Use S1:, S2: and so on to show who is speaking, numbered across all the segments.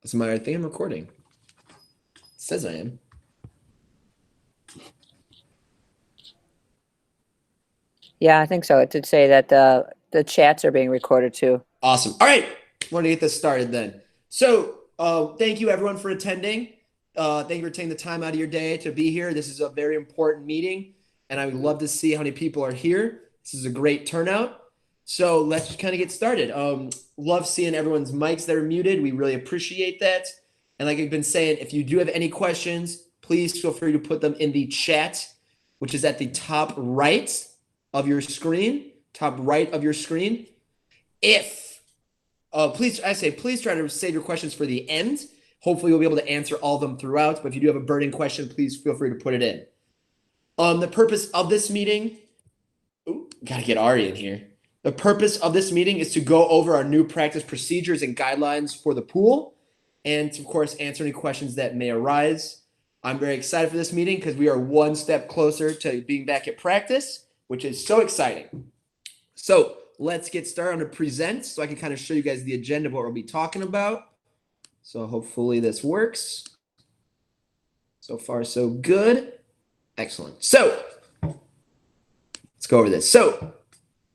S1: I think I'm recording. It says I am.
S2: Yeah, I think so. It did say that the chats are being recorded too.
S1: Awesome. All right. Want to get this started then. So thank you everyone for attending. Thank you for taking the time out of your day to be here. This is a very important meeting, and I would love to see how many people are here. This is a great turnout. So let's just kind of get started. Love seeing everyone's mics that are muted. We really appreciate that. And like I've been saying, if you do have any questions, please feel free to put them in the chat, which is at the top right of your screen. Top right of your screen. Please try to save your questions for the end. Hopefully you'll be able to answer all of them throughout. But if you do have a burning question, please feel free to put it in. The purpose of this meeting, gotta get Ari in here. The purpose of this meeting is to go over our new practice procedures and guidelines for the pool, and to, of course, answer any questions that may arise. I'm very excited for this meeting because we are one step closer to being back at practice, which is so exciting. So let's get started. I'm going to present so I can kind of show you guys the agenda of what we'll be talking about. So hopefully this works. So far, so good. Excellent. So let's go over this. So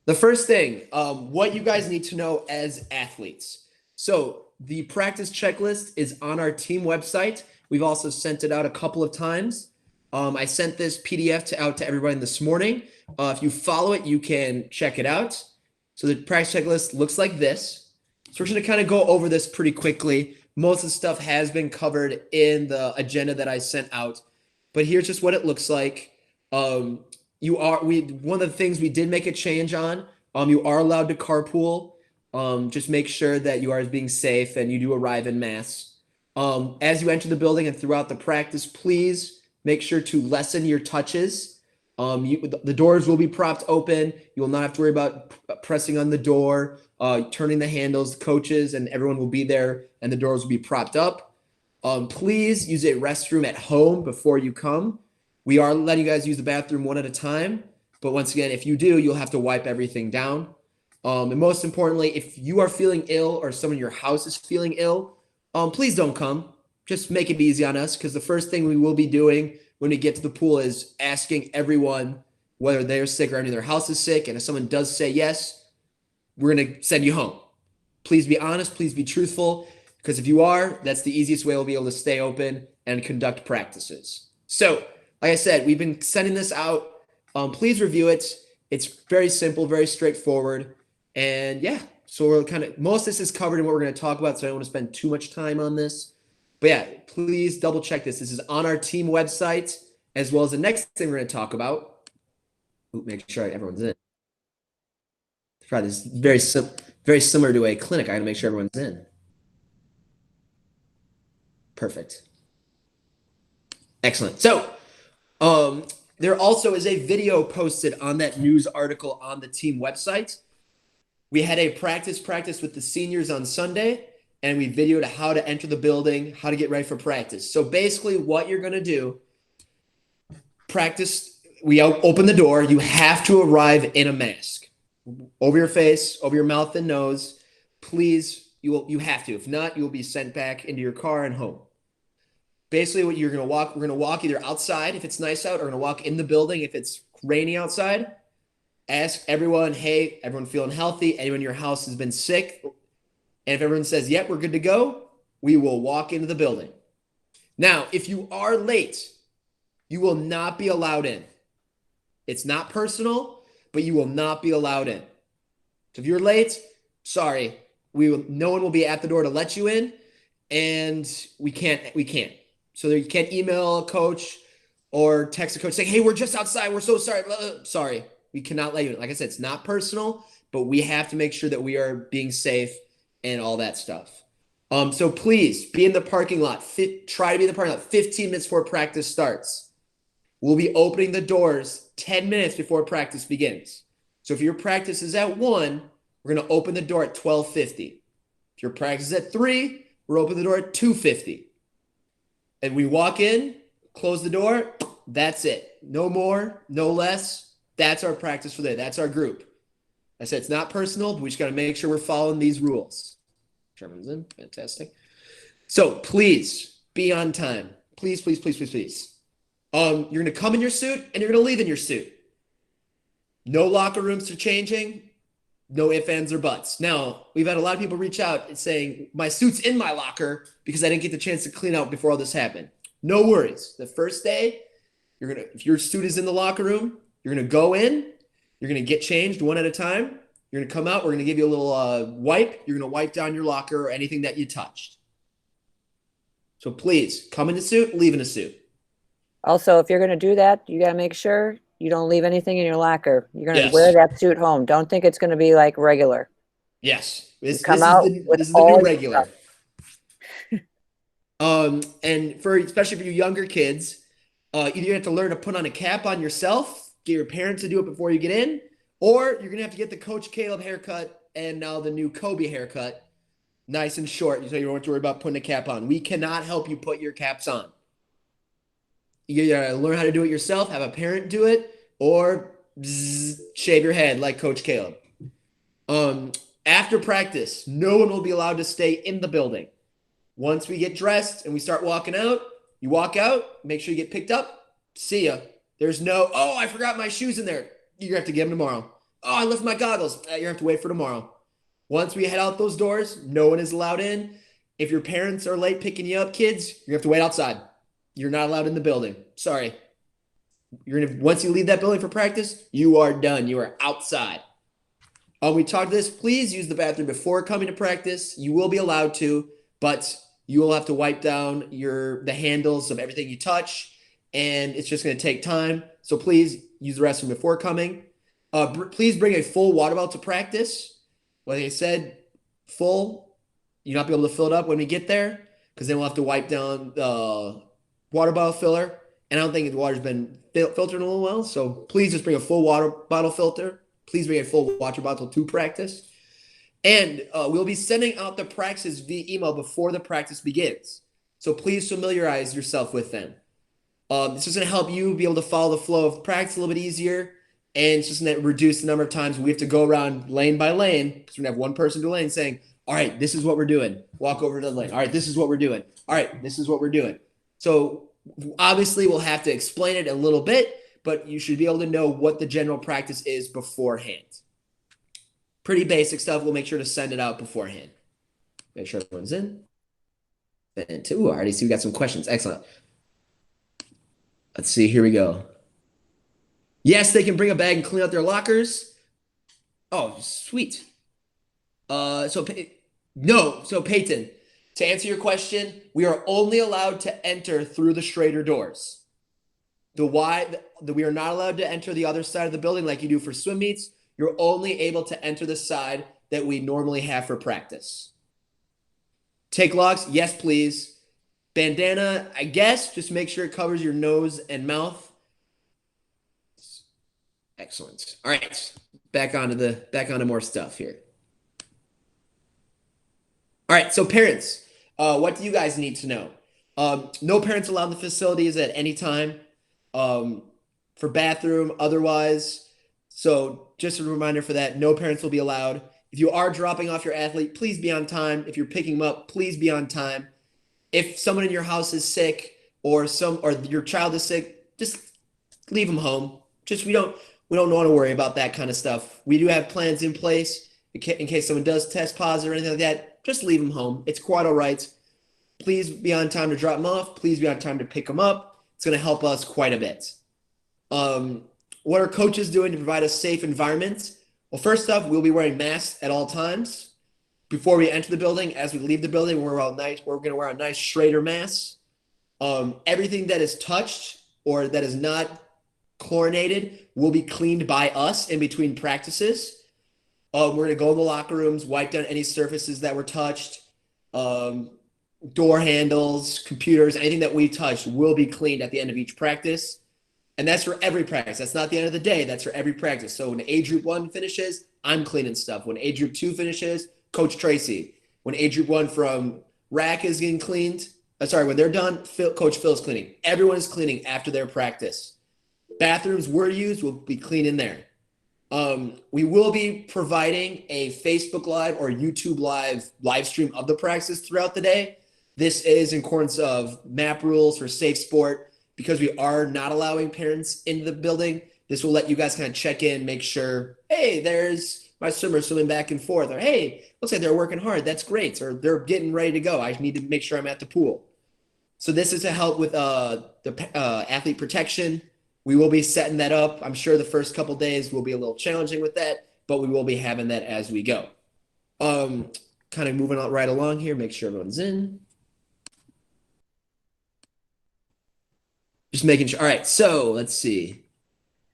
S1: the first thing, what you guys need to know as athletes. So the practice checklist is on our team website. We've also sent it out a couple of times. I sent this PDF out to everybody this morning. If you follow it, you can check it out. So the practice checklist looks like this. So we're just going to kind of go over this pretty quickly. Most of the stuff has been covered in the agenda that I sent out, but here's just what it looks like. One of the things we did make a change on. You are allowed to carpool. Just make sure that you are being safe and you do arrive in mass. As you enter the building and throughout the practice, please make sure to lessen your touches. The doors will be propped open. You will not have to worry about pressing on the door, turning the handles. The coaches and everyone will be there, and the doors will be propped up. Please use a restroom at home before you come. We are letting you guys use the bathroom one at a time, but once again, if you do, you'll have to wipe everything down. And most importantly, if you are feeling ill or someone in your house is feeling ill, please don't come. Just make it easy on us, because the first thing we will be doing when we get to the pool is asking everyone whether they're sick or anyone in their house is sick. And if someone does say yes, we're going to send you home. Please be honest. Please be truthful, because if you are, that's the easiest way we'll be able to stay open and conduct practices. So, like I said, we've been sending this out. Please review it. It's very simple, very straightforward. And yeah, so we're most of this is covered in what we're going to talk about, so I don't want to spend too much time on this. But yeah, please double check this. This is on our team website, as well as the next thing we're going to talk about. Make sure everyone's in. Probably this is very similar to a clinic. I got to make sure everyone's in. Perfect. Excellent. So there also is a video posted on that news article on the team website. We had a practice with the seniors on Sunday, and we videoed how to enter the building, how to get ready for practice. So basically what you're going to do, practice, we open the door. You have to arrive in a mask over your face, over your mouth and nose. Please, you have to. If not, you will be sent back into your car and home. Basically what we're going to walk either outside if it's nice out, or we're going to walk in the building if it's rainy outside. Ask everyone, hey, everyone feeling healthy? Anyone in your house has been sick? And if everyone says, yep, we're good to go, we will walk into the building. Now, if you are late, you will not be allowed in. It's not personal, but you will not be allowed in. So if you're late, sorry, no one will be at the door to let you in, and we can't. So you can't email a coach or text a coach saying, hey, we're just outside, we're so sorry. Sorry, we cannot let you in. Like I said, it's not personal, but we have to make sure that we are being safe and all that stuff. So please be in the parking lot. Try to be in the parking lot 15 minutes before practice starts. We'll be opening the doors 10 minutes before practice begins. So if your practice is at 1, we're going to open the door at 12:50. If your practice is at 3, we're opening the door at 2:50. And we walk in, close the door, that's it. No more, no less. That's our practice for the day. That's our group. I said it's not personal, but we just got to make sure we're following these rules. Everyone's in. Fantastic. So please be on time. Please, please, please, please, please. You're gonna come in your suit and you're gonna leave in your suit. No locker rooms for changing. No ifs, ands, or buts. Now, we've had a lot of people reach out and saying, my suit's in my locker because I didn't get the chance to clean out before all this happened. No worries. The first day, if your suit is in the locker room, you're gonna go in, you're gonna get changed one at a time. You're gonna come out, we're gonna give you a little wipe. You're gonna wipe down your locker or anything that you touched. So please, come in a suit, leave in a suit.
S2: Also, if you're going to do that, you got to make sure you don't leave anything in your locker. You're going to
S1: Yes.
S2: wear that suit home. Don't think it's going to be like regular.
S1: Yes. This
S2: come
S1: is
S2: out
S1: the
S2: with
S1: this is the
S2: all
S1: new
S2: your
S1: regular. And especially for you younger kids, either you have to learn to put on a cap on yourself, get your parents to do it before you get in, or you're gonna have to get the Coach Caleb haircut and now the new Kobe haircut, nice and short, so you don't have to worry about putting a cap on. We cannot help you put your caps on. You gotta learn how to do it yourself, have a parent do it, or shave your head like Coach Caleb. After practice, no one will be allowed to stay in the building. Once we get dressed and we start walking out, you walk out, make sure you get picked up. See ya. There's no, oh, I forgot my shoes in there. You're gonna have to get them tomorrow. Oh, I left my goggles. You're gonna have to wait for tomorrow. Once we head out those doors, no one is allowed in. If your parents are late picking you up, kids, you have to wait outside. You're not allowed in the building. Sorry. Once you leave that building for practice, you are done. You are outside. We talked this. Please use the bathroom before coming to practice. You will be allowed to, but you will have to wipe down the handles of everything you touch, and it's just going to take time. So please use the restroom before coming. Please bring a full water bottle to practice. Like I said, full. You'll not be able to fill it up when we get there because then we'll have to wipe down the water bottle filler. And I don't think the water's been filtered a little well. So please just bring a full water bottle filter. Please bring a full water bottle to practice. And we'll be sending out the practices via email before the practice begins. So please familiarize yourself with them. This is going to help you be able to follow the flow of practice a little bit easier. And it's just going to reduce the number of times we have to go around lane by lane. Because we're going to have one person to lane saying, all right, this is what we're doing. Walk over to the lane. All right, this is what we're doing. All right, this is what we're doing. So obviously we'll have to explain it a little bit, but you should be able to know what the general practice is beforehand. Pretty basic stuff. We'll make sure to send it out beforehand. Make sure everyone's in. And I already see we got some questions. Excellent. Let's see. Here we go. Yes, they can bring a bag and clean out their lockers. Oh, sweet. So Peyton, to answer your question, we are only allowed to enter through the Schroeder doors. We are not allowed to enter the other side of the building like you do for swim meets. You're only able to enter the side that we normally have for practice. Take locks? Yes, please. Bandana, I guess, just make sure it covers your nose and mouth. Excellent. All right, back onto more stuff here. All right, so parents, what do you guys need to know? No parents allowed in the facilities at any time for bathroom, otherwise. So just a reminder for that, no parents will be allowed. If you are dropping off your athlete, please be on time. If you're picking them up, please be on time. If someone in your house is sick or your child is sick, just leave them home. We don't want to worry about that kind of stuff. We do have plans in place in case someone does test positive or anything like that. Just leave them home. It's quite all right. Please be on time to drop them off. Please be on time to pick them up. It's going to help us quite a bit. What are coaches doing to provide a safe environment? Well, first off, we'll be wearing masks at all times. Before we enter the building, as we leave the building, we're going to wear a nice Schroeder mask. Everything that is touched or that is not chlorinated will be cleaned by us in between practices. We're going to go in the locker rooms, wipe down any surfaces that were touched. Door handles, computers, anything that we touched will be cleaned at the end of each practice. And that's for every practice. That's not the end of the day. That's for every practice. So when age group 1 finishes, I'm cleaning stuff. When age group 2 finishes, Coach Tracy. When age group 1 from RAC is getting cleaned, when they're done, Coach Phil's cleaning. Everyone is cleaning after their practice. Bathrooms were used will be clean in there. We will be providing a Facebook Live or YouTube live stream of the practices throughout the day. This is in accordance of MAP rules for safe sport because we are not allowing parents into the building. This will let you guys kind of check in, make sure, hey, there's my swimmer swimming back and forth, or hey, looks like they're working hard. That's great. Or they're getting ready to go. I need to make sure I'm at the pool. So this is to help with the athlete protection. We will be setting that up. I'm sure the first couple days will be a little challenging with that, but we will be having that as we go. Kind of moving on right along here, make sure everyone's in. Just making sure. All right, so let's see.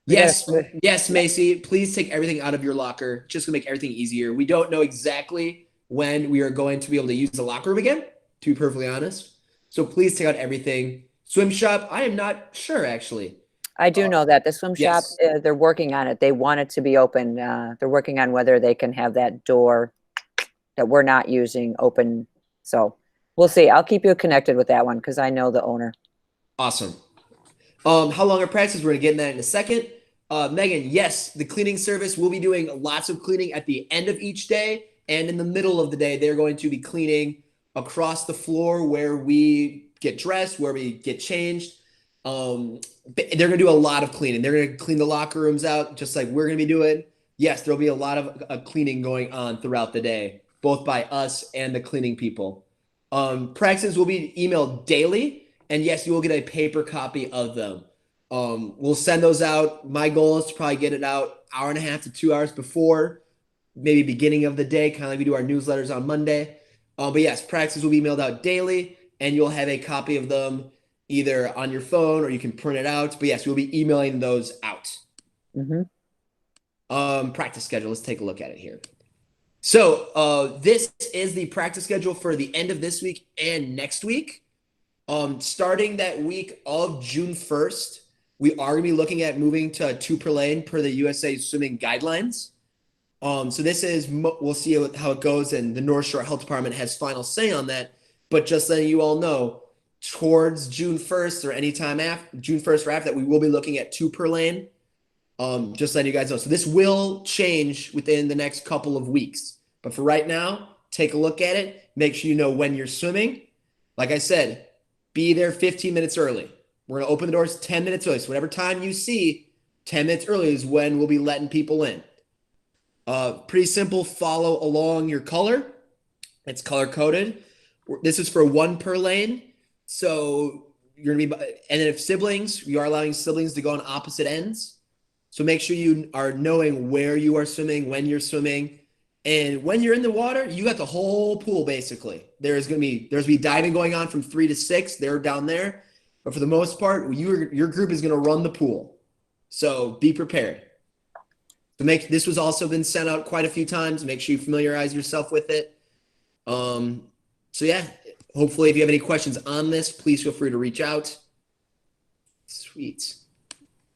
S1: Yes, yes, Macy, please take everything out of your locker. Just to make everything easier. We don't know exactly when we are going to be able to use the locker room again, to be perfectly honest. So please take out everything. Swim shop, I am not sure, actually.
S2: I do know that the swim shop,
S1: yes.
S2: they're working on it. They want it to be open. They're working on whether they can have that door that we're not using open. So we'll see. I'll keep you connected with that one because I know the owner.
S1: Awesome. How long are practices? We're going to get in that in a second. Megan, yes, the cleaning service will be doing lots of cleaning at the end of each day. And in the middle of the day, they're going to be cleaning across the floor where we get dressed, where we get changed. They're going to do a lot of cleaning. They're going to clean the locker rooms out just like we're going to be doing. Yes, there'll be a lot of cleaning going on throughout the day, both by us and the cleaning people. Practices will be emailed daily. And yes, you will get a paper copy of them. We'll send those out. My goal is to probably get it out 1.5 to 2 hours before, maybe beginning of the day, kind of like we do our newsletters on Monday. But yes, practices will be mailed out daily, and you'll have a copy of them either on your phone or you can print it out. But yes, we'll be emailing those out. Practice schedule. Let's take a look at it here. So this is the practice schedule for the end of this week and next week. Starting that week of June 1st, we are going to be looking at moving to 2 per lane per the USA swimming guidelines. So this is, we'll see how it goes, and the North Shore Health Department has final say on that. But just letting you all know, towards June 1st or anytime after June 1st or after that, we will be looking at 2 per lane. Just letting you guys know. So this will change within the next couple of weeks. But for right now, take a look at it. Make sure you know when you're swimming. Like I said, be there 15 minutes early. We're going to open the doors 10 minutes early. So whatever time you see, 10 minutes early is when we'll be letting people in. Pretty simple. Follow along your color. It's color coded. This is for 1 per lane. So you're going to be, and then if siblings, you are allowing siblings to go on opposite ends. So make sure you are knowing where you are swimming, when you're swimming. And when you're in the water, you got the whole pool basically. There's gonna be diving going on from 3 to 6. They're down there, but for the most part, your group is gonna run the pool. So be prepared. This was also been sent out quite a few times. Make sure you familiarize yourself with it. So yeah, hopefully, if you have any questions on this, please feel free to reach out. Sweet.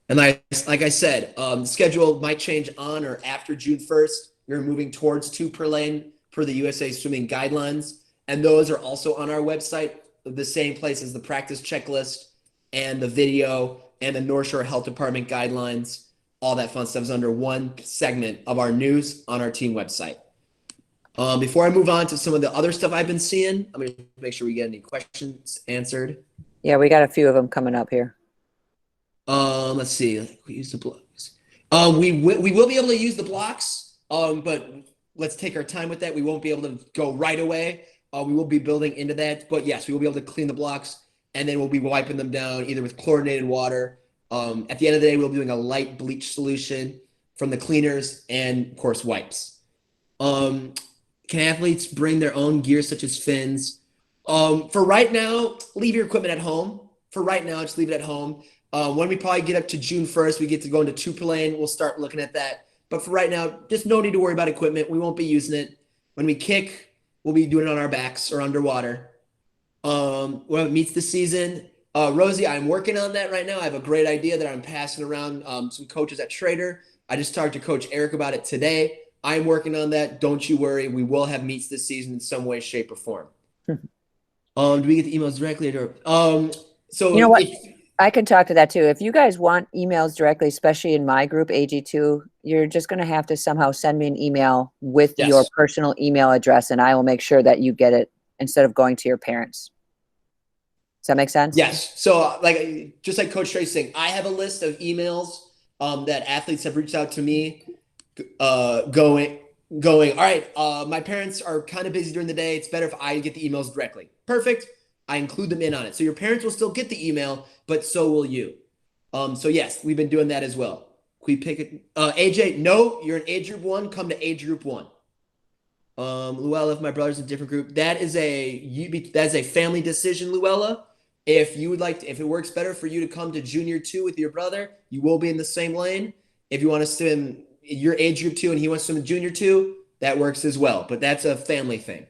S1: And like I said, the schedule might change on or after June 1st. We're moving towards 2 per lane per the USA swimming guidelines. And those are also on our website, the same place as the practice checklist and the video and the North Shore Health Department guidelines. All that fun stuff is under one segment of our news on our team website. Before I move on to some of the other stuff I've been seeing, I'm going to make sure we get any questions answered.
S2: Yeah, we got a few of them coming up here.
S1: Let's see. We use the blocks. We will be able to use the blocks. But let's take our time with that. We won't be able to go right away. We will be building into that. But yes, we will be able to clean the blocks, and then we'll be wiping them down either with chlorinated water. At the end of the day, we'll be doing a light bleach solution from the cleaners and, of course, wipes. Can athletes bring their own gear such as fins? For right now, leave your equipment at home. For right now, just leave it at home. When we probably get up to June 1st, we get to go into 2 per lane. We'll start looking at that. But for right now, just no need to worry about equipment. We won't be using it. When we kick, we'll be doing it on our backs or underwater. When it meets the season, Rosie, I'm working on that right now. I have a great idea that I'm passing around some coaches at Schroeder. I just talked to Coach Eric about it today. I'm working on that. Don't you worry. We will have meets this season in some way, shape, or form. Do we get the emails directly? So
S2: you know what? I can talk to that too. If you guys want emails directly, especially in my group, AG2, you're just going to have to somehow send me an email with your personal email address, and I will make sure that you get it instead of going to your parents. that make sense?
S1: Yes. So like, just like Coach Tracy's saying, I have a list of emails that athletes have reached out to me going, all right, my parents are kind of busy during the day. It's better if I get the emails directly. Perfect. I include them in on it. So your parents will still get the email, but so will you. So yes, we've been doing that as well. We pick it. AJ, no, you're in age group 1. Come to age group 1. Luella, if my brother's in a different group, that is a family decision, Luella. If you would like to, if it works better for you to come to junior 2 with your brother, you will be in the same lane. If you want to swim your age group 2 and he wants to swim in junior 2, that works as well. But that's a family thing.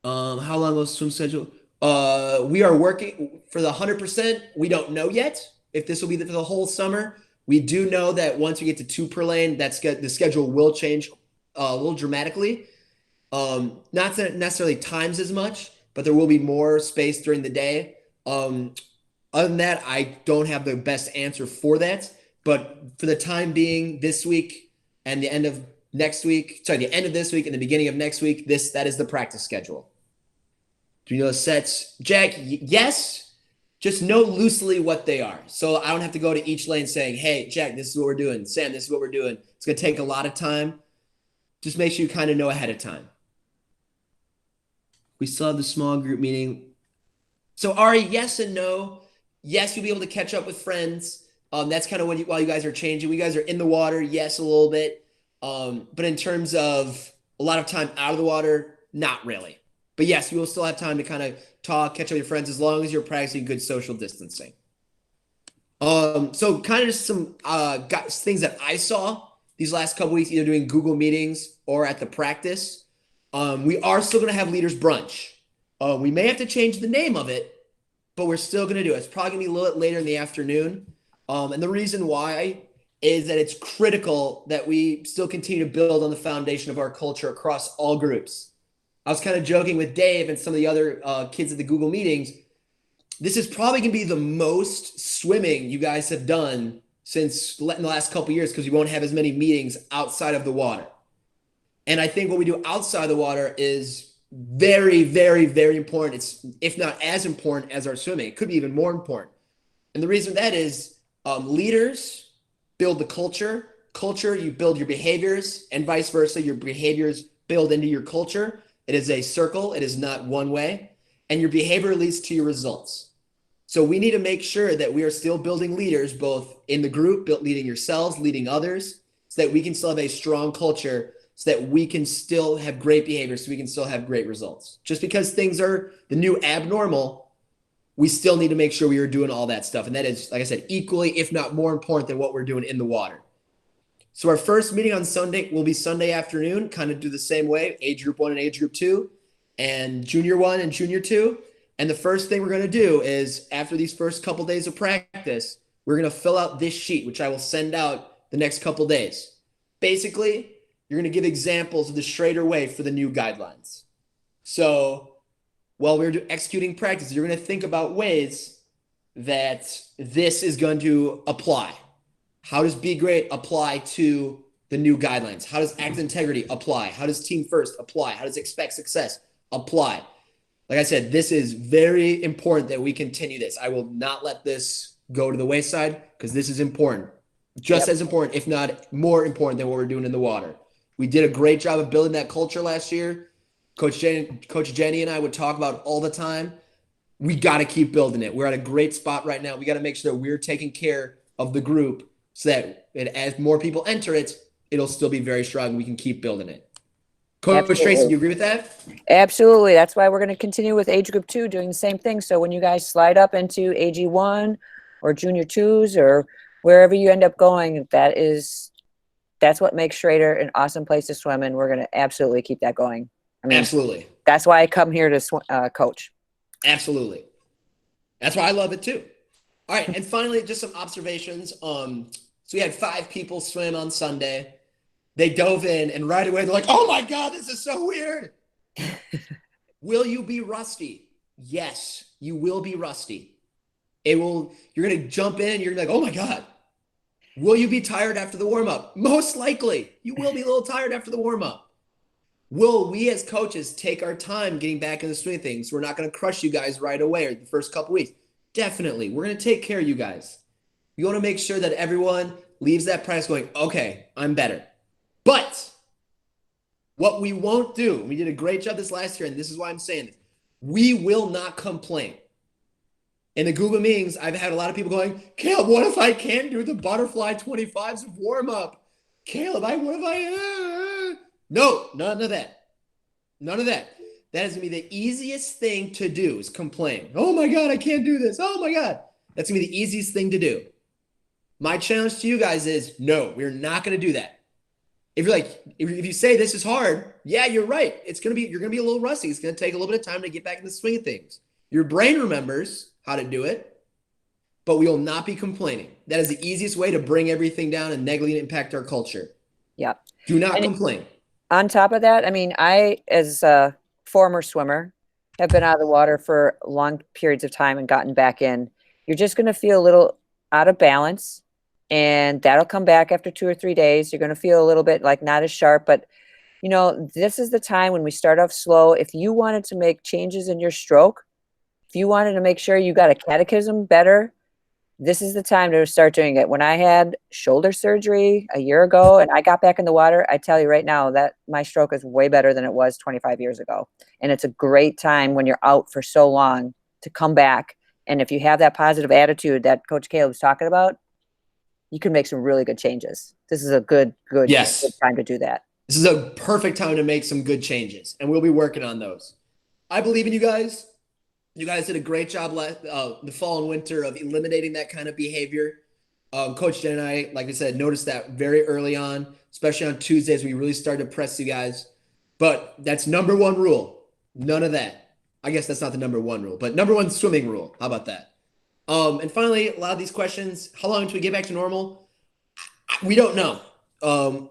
S1: How long will swim schedule? We are working for the 100%. We don't know yet if this will be for the whole summer. We do know that once we get to 2 per lane, the schedule will change a little dramatically. Not necessarily times as much, but there will be more space during the day. Other than that, I don't have the best answer for that. But for the time being, this week and the end of this week and the beginning of next week, that is the practice schedule. Do you know the sets? Jack, yes. Just know loosely what they are. So I don't have to go to each lane saying, hey, Jack, this is what we're doing. Sam, this is what we're doing. It's going to take a lot of time. Just make sure you kind of know ahead of time. We still have the small group meeting. So Ari, yes and no. Yes, you'll be able to catch up with friends. That's kind of while you guys are changing. You guys are in the water, yes, a little bit. But in terms of a lot of time out of the water, not really. But yes, you will still have time to kind of talk, catch up with your friends as long as you're practicing good social distancing. So kind of just some things that I saw these last couple weeks, either doing Google meetings or at the practice. We are still going to have leaders brunch. We may have to change the name of it, but we're still going to do it. It's probably going to be a little bit later in the afternoon. And the reason why is that it's critical that we still continue to build on the foundation of our culture across all groups. I was kind of joking with Dave and some of the other kids at the Google meetings. This is probably going to be the most swimming you guys have done since in the last couple of years, because you won't have as many meetings outside of the water. And I think what we do outside the water is very, very, very important. It's, if not as important as our swimming, it could be even more important. And the reason that is leaders build the culture. Culture, you build your behaviors, and vice versa. Your behaviors build into your culture. It is a circle. It is not one way. And your behavior leads to your results. So we need to make sure that we are still building leaders, both in the group, leading yourselves, leading others, so that we can still have a strong culture, so that we can still have great behavior, so we can still have great results. Just because things are the new abnormal, we still need to make sure we are doing all that stuff. And that is, like I said, equally, if not more important than what we're doing in the water. So our first meeting on Sunday will be Sunday afternoon, kind of do the same way, age group 1 and age group 2, and junior 1 and junior 2. And the first thing we're going to do is, after these first couple days of practice, we're going to fill out this sheet, which I will send out the next couple days. Basically, you're going to give examples of the Schroeder way for the new guidelines. So while we're executing practice, you're going to think about ways that this is going to apply. How does Be Great apply to the new guidelines? How does Act with Integrity apply? How does Team First apply? How does Expect Success apply? Like I said, this is very important that we continue this. I will not let this go to the wayside, because this is important. Just as important, if not more important, than what we're doing in the water. We did a great job of building that culture last year. Coach Jenny and I would talk about it all the time. We got to keep building it. We're at a great spot right now. We got to make sure that we're taking care of the group, so that as more people enter it, it'll still be very strong. We can keep building it. Coach Tracy, do you agree with that?
S2: Absolutely. That's why we're going to continue with age group 2, doing the same thing. So when you guys slide up into AG1 or junior 2s or wherever you end up going, that's what makes Schroeder an awesome place to swim, and we're going to absolutely keep that going. I mean, absolutely. That's why I come here to coach.
S1: Absolutely. That's why I love it too. All right, and finally, just some observations. So we had 5 people swim on Sunday. They dove in, and right away they're like, "Oh my God, this is so weird." Will you be rusty? Yes, you will be rusty. You're going to jump in, you're going to be like, "Oh my God." Will you be tired after the warm-up? Most likely. You will be a little tired after the warm-up. Will we as coaches take our time getting back in the swing of things? We're not going to crush you guys right away or the first couple weeks. Definitely. We're going to take care of you guys. You want to make sure that everyone leaves that practice going, okay, I'm better. But what we won't do, we did a great job this last year, and this is why I'm saying this, we will not complain. In the Google meetings, I've had a lot of people going, Caleb, what if I can't do the butterfly 25s of warm up? Caleb, what if I? No, none of that. None of that. That is going to be the easiest thing to do is complain. Oh my God, I can't do this. Oh my God. That's going to be the easiest thing to do. My challenge to you guys is no, we're not going to do that. If you're like, if you say this is hard, yeah, you're right. You're going to be a little rusty. It's going to take a little bit of time to get back in the swing of things. Your brain remembers how to do it, but we will not be complaining. That is the easiest way to bring everything down and negatively impact our culture.
S2: Yeah.
S1: Do not complain.
S2: On top of that, I mean, I, as a former swimmer, have been out of the water for long periods of time and gotten back in. You're just going to feel a little out of balance, and that'll come back after 2 or 3 days. You're going to feel a little bit like not as sharp, but you know, this is the time when we start off slow. If you wanted to make changes in your stroke, if you wanted to make sure you got a catechism better, this is the time to start doing it. When I had shoulder surgery a year ago and I got back in the water, I tell you right now that my stroke is way better than it was 25 years ago. And it's a great time when you're out for so long to come back. And if you have that positive attitude that Coach Caleb was talking about, you can make some really good changes. This is a good
S1: Yes.
S2: good time to do that.
S1: This is a perfect time to make some good changes, and we'll be working on those. I believe in you guys. You guys did a great job the fall and winter of eliminating that kind of behavior. Coach Jen and I, like I said, noticed that very early on, especially on Tuesdays. We really started to press you guys. But that's number one rule. None of that. I guess that's not the number one rule, but number one swimming rule. How about that? And finally, a lot of these questions, how long until we get back to normal? We don't know.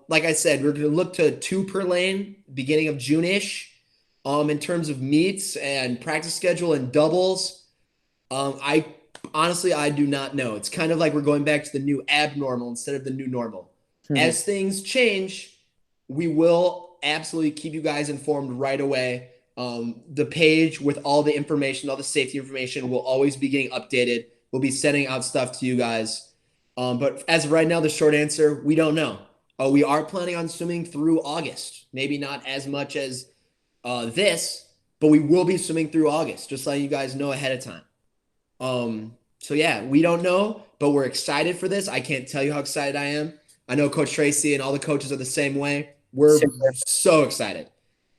S1: Like I said, we're going to look to 2 per lane, beginning of June-ish. In terms of meets and practice schedule and doubles, I do not know. It's kind of like we're going back to the new abnormal instead of the new normal. Mm-hmm. As things change, we will absolutely keep you guys informed right away. The page with all the information, all the safety information will always be getting updated. We'll be sending out stuff to you guys. But as of right now, the short answer, we don't know. We are planning on swimming through August. Maybe not as much as this, but we will be swimming through August, just letting you guys know ahead of time. So yeah, we don't know, but we're excited for this. I can't tell you how excited I am. I know Coach Tracy and all the coaches are the same way. We're so excited.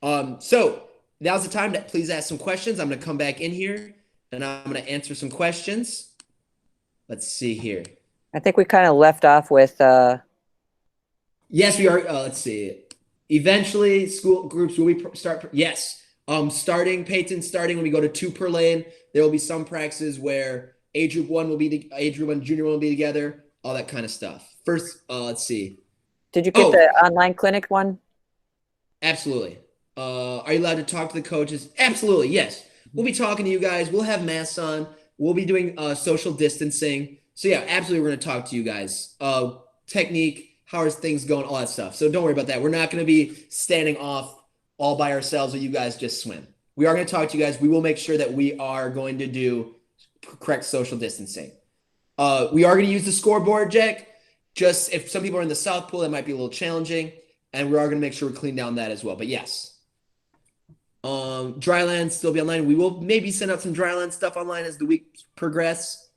S1: So now's the time to please ask some questions. I'm going to come back in here and I'm going to answer some questions. Let's see here.
S2: I think we kind of left off with,
S1: yes, we are. Let's see. Eventually, school groups will start. Yes. Starting when we go to 2 per lane, there will be some practices where age group 1 will be age group 1, junior 1 will be together, all that kind of stuff. First, let's see.
S2: Did you get the online clinic one?
S1: Absolutely. Are you allowed to talk to the coaches? Absolutely. Yes. We'll be talking to you guys. We'll have masks on. We'll be doing social distancing. So yeah, absolutely. We're going to talk to you guys. Technique. How are things going? All that stuff. So don't worry about that. We're not going to be standing off all by ourselves or you guys just swim. We are going to talk to you guys. We will make sure that we are going to do correct social distancing. We are going to use the scoreboard, Jack. Just if some people are in the South Pool, that might be a little challenging. And we are going to make sure we clean down that as well. But yes. Dryland still be online. We will maybe send out some dryland stuff online as the week progress.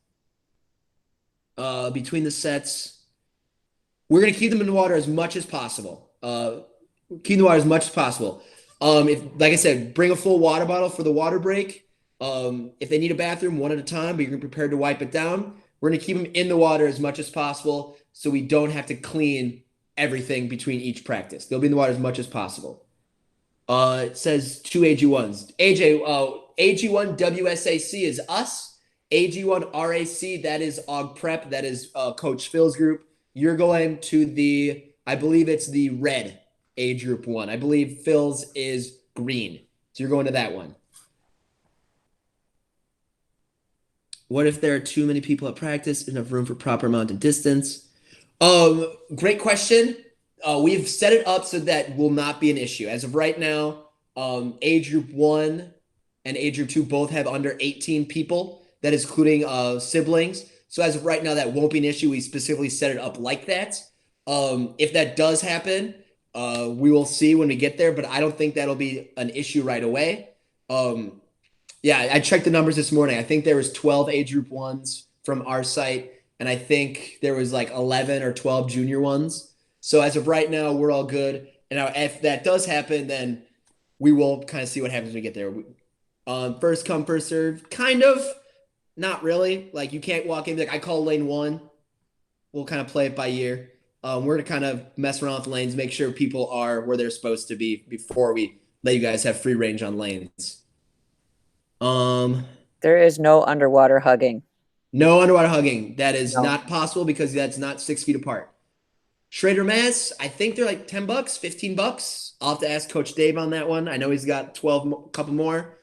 S1: Between the sets. We're going to keep them in the water as much as possible. If, like I said, bring a full water bottle for the water break. If they need a bathroom, one at a time, but you're prepared to wipe it down. We're going to keep them in the water as much as possible so we don't have to clean everything between each practice. They'll be in the water as much as possible. It says 2 AG1s. AG1 WSAC is us. AG1 RAC, that is AUG Prep. That is Coach Phil's group. You're going to I believe it's the red age group 1. I believe Phil's is green. So you're going to that one. What if there are too many people at practice, enough room for proper amount of distance? Great question. We've set it up so that will not be an issue. As of right now, age group 1 and age group 2 both have under 18 people. That is including siblings. So as of right now, that won't be an issue. We specifically set it up like that. If that does happen, we will see when we get there, but I don't think that'll be an issue right away. Yeah, I checked the numbers this morning. I think there was 12 age group 1s from our site, and I think there was like 11 or 12 junior ones. So as of right now, we're all good. And now if that does happen, then we will kind of see what happens when we get there. First come, first serve, kind of. Not really. Like, you can't walk in like, I call lane 1. We'll kind of play it by ear. We're going to kind of mess around with lanes, make sure people are where they're supposed to be before we let you guys have free range on lanes.
S2: There is no underwater hugging.
S1: No underwater hugging. That is
S2: No.
S1: not possible because that's not 6 feet apart. Schroeder Mass, I think they're like $10, $15. I'll have to ask Coach Dave on that one. I know he's got 12, couple more.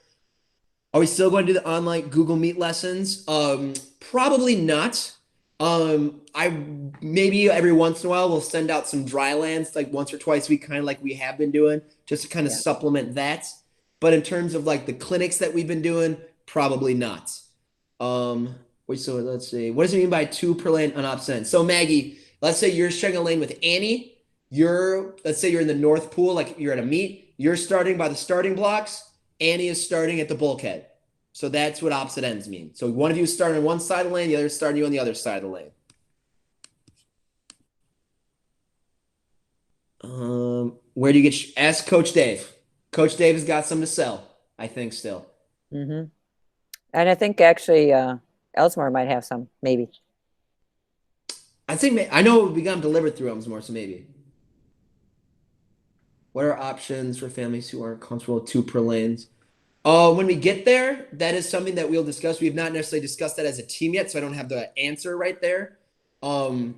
S1: Are we still going to do the online Google Meet lessons? Probably not. I maybe every once in a while we'll send out some dry lands like once or twice a week, kind of like we have been doing, just to kind of supplement that. But in terms of like the clinics that we've been doing, probably not. Wait, so let's see. What does it mean by 2 per lane on opposite end? So Maggie, let's say you're sharing a lane with Annie. Let's say you're in the North Pool, like you're at a meet. You're starting by the starting blocks. Annie is starting at the bulkhead. So that's what opposite ends mean. So one of you is starting on one side of the lane, the other is starting you on the other side of the lane. Where do you get? Ask Coach Dave. Coach Dave has got some to sell, I think, still.
S2: Mm-hmm. And I think actually Elsmore might have some, maybe.
S1: I think I know we got them delivered through Elsmore, so maybe. What are options for families who aren't comfortable with 2 per lanes? When we get there, that is something that we'll discuss. We have not necessarily discussed that as a team yet, so I don't have the answer right there. But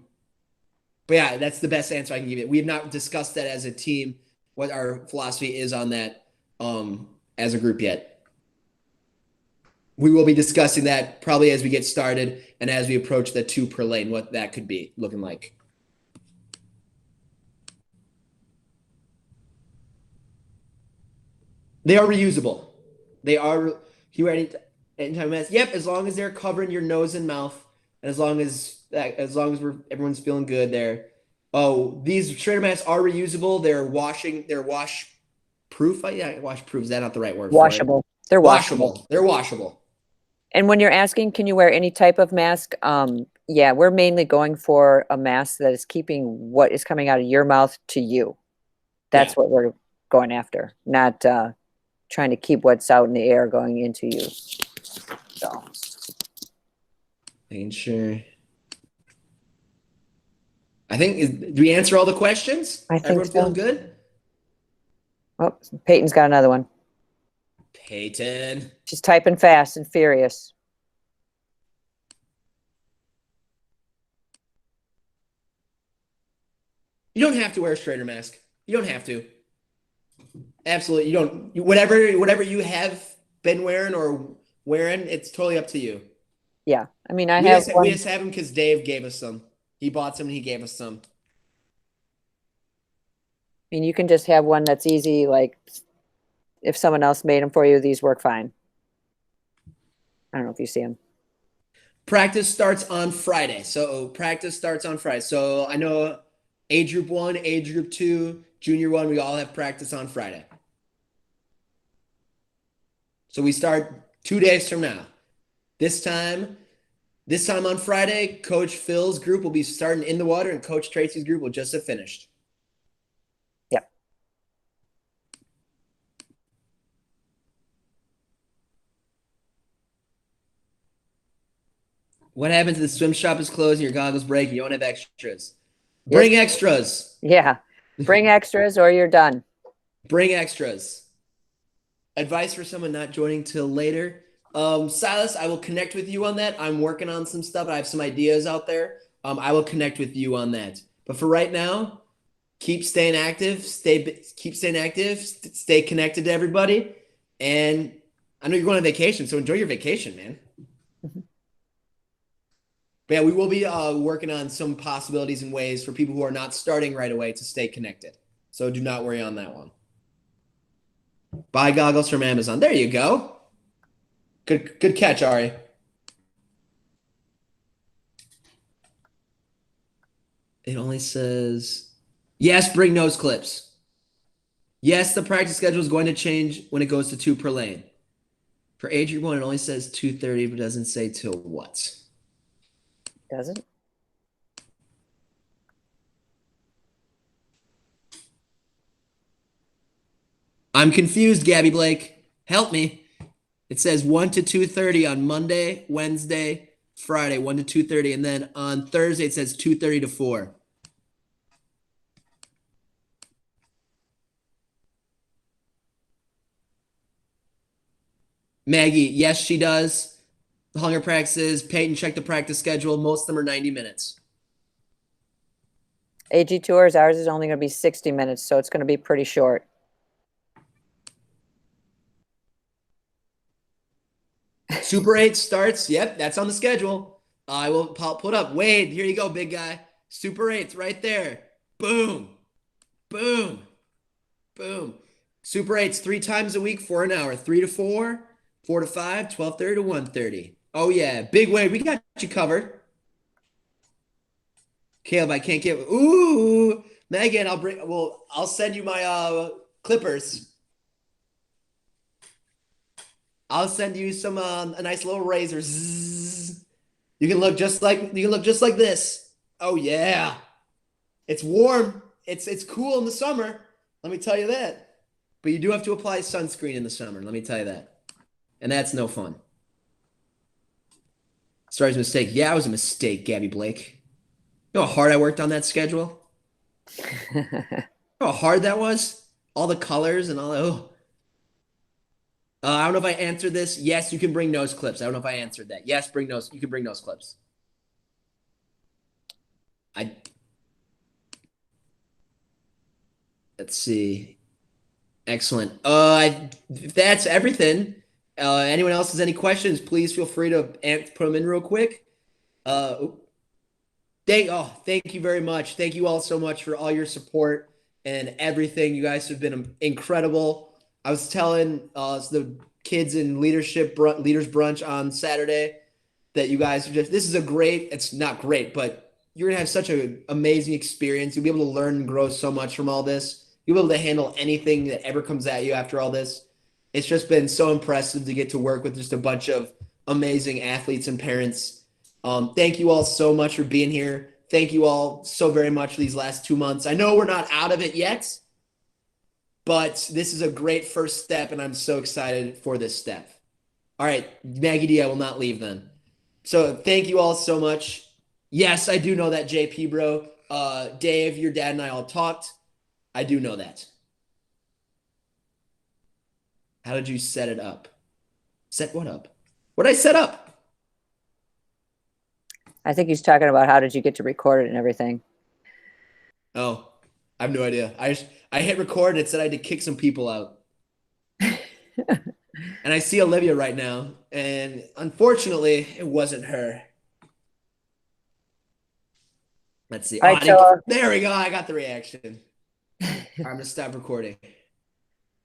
S1: yeah, that's the best answer I can give you. We have not discussed that as a team, what our philosophy is on that as a group yet. We will be discussing that probably as we get started and as we approach the 2 per lane, what that could be looking like. They are reusable. They are anytime mask. Yep, as long as they're covering your nose and mouth, and as long as everyone's feeling good there. Oh, these Schroeder masks are reusable. They're wash proof. Yeah, wash proof. Is that not the right word?
S2: Washable. They're washable.
S1: They're washable.
S2: And when you're asking, can you wear any type of mask? Yeah, we're mainly going for a mask that is keeping what is coming out of your mouth to you. That's what we're going after, not trying to keep what's out in the air going into you. So,
S1: making sure. I think, do we answer all the questions?
S2: I think
S1: Everyone
S2: so.
S1: feeling good?
S2: Oh, Peyton's got another one.
S1: Peyton.
S2: She's typing fast and furious.
S1: You don't have to wear a Schroeder mask. You don't have to. Absolutely. You don't. Whatever you have been wearing or wearing, it's totally up to you.
S2: Yeah. I mean,
S1: We just have them because Dave gave us some. He bought some and he gave us some.
S2: I mean, you can just have one that's easy. Like if someone else made them for you, these work fine. I don't know if you see them.
S1: Practice starts on Friday. So I know age group 1, age group 2, junior 1, we all have practice on Friday. So we start 2 days from now. This time on Friday, Coach Phil's group will be starting in the water and Coach Tracy's group will just have finished.
S2: Yep.
S1: What happens if the swim shop is closed and your goggles break and you don't have extras? Bring extras.
S2: Yeah. Bring extras or you're done.
S1: Bring extras. Advice for someone not joining till later. Silas, I will connect with you on that. I'm working on some stuff. I have some ideas out there. I will connect with you on that. But for right now, keep staying active. Stay connected to everybody. And I know you're going on vacation, so enjoy your vacation, man. But yeah, we will be working on some possibilities and ways for people who are not starting right away to stay connected. So do not worry on that one. Buy goggles from Amazon. There you go. Good catch, Ari. It only says, yes, bring nose clips. Yes, the practice schedule is going to change when it goes to 2 per lane. For age group 1, it only says 2:30, but doesn't say till what.
S2: Does it?
S1: I'm confused, Gabby Blake. Help me. It says 1 to 2:30 on Monday, Wednesday, Friday, 1 to 2:30, and then on Thursday it says 2:30 to 4. Maggie, yes, she does. The hunger practices. Peyton, check the practice schedule. Most of them are 90 minutes.
S2: AG tours, ours is only going to be 60 minutes, so it's going to be pretty short.
S1: Super 8 starts. Yep, that's on the schedule. I will put up. Wade, here you go, big guy. Super 8's right there. Boom. Boom. Boom. Super 8's 3 times a week for an hour. 3 to 4, 4 to 5, 12:30 to 1:30. Oh, yeah. Big Wade, we got you covered. Caleb, I can't get. Ooh. Megan, I'll send you my clippers. I'll send you some a nice little razor. Zzz. You can look just like this. Oh yeah. It's warm. It's cool in the summer. Let me tell you that. But you do have to apply sunscreen in the summer. Let me tell you that. And that's no fun. Sorry, it was a mistake. Yeah, it was a mistake, Gabby Blake. You know how hard I worked on that schedule? You know how hard that was? All the colors and all that. Oh. I don't know if I answered this. Yes, you can bring nose clips. I don't know if I answered that. Yes, you can bring nose clips. Let's see. Excellent. If that's everything. Anyone else has any questions, please feel free to put them in real quick. Thank you very much. Thank you all so much for all your support and everything. You guys have been incredible. I was telling the kids in leaders brunch on Saturday that you guys are this is it's not great, but you're going to have such an amazing experience. You'll be able to learn and grow so much from all this. You'll be able to handle anything that ever comes at you after all this. It's just been so impressive to get to work with just a bunch of amazing athletes and parents. Thank you all so much for being here. Thank you all so very much for these last 2 months. I know we're not out of it yet, but this is a great first step, and I'm so excited for this step. All right, Maggie D, I will not leave then. So thank you all so much. Yes, I do know that, JP, bro. Dave, your dad and I all talked. I do know that. How did you set it up? Set what up? What did I set up?
S2: I think he's talking about how did you get to record it and everything.
S1: Oh, I have no idea. I hit record and it said I had to kick some people out. And I see Olivia right now, and unfortunately, it wasn't her. Let's see.
S2: All right, so
S1: there we go. I got the reaction. I'm going to stop recording.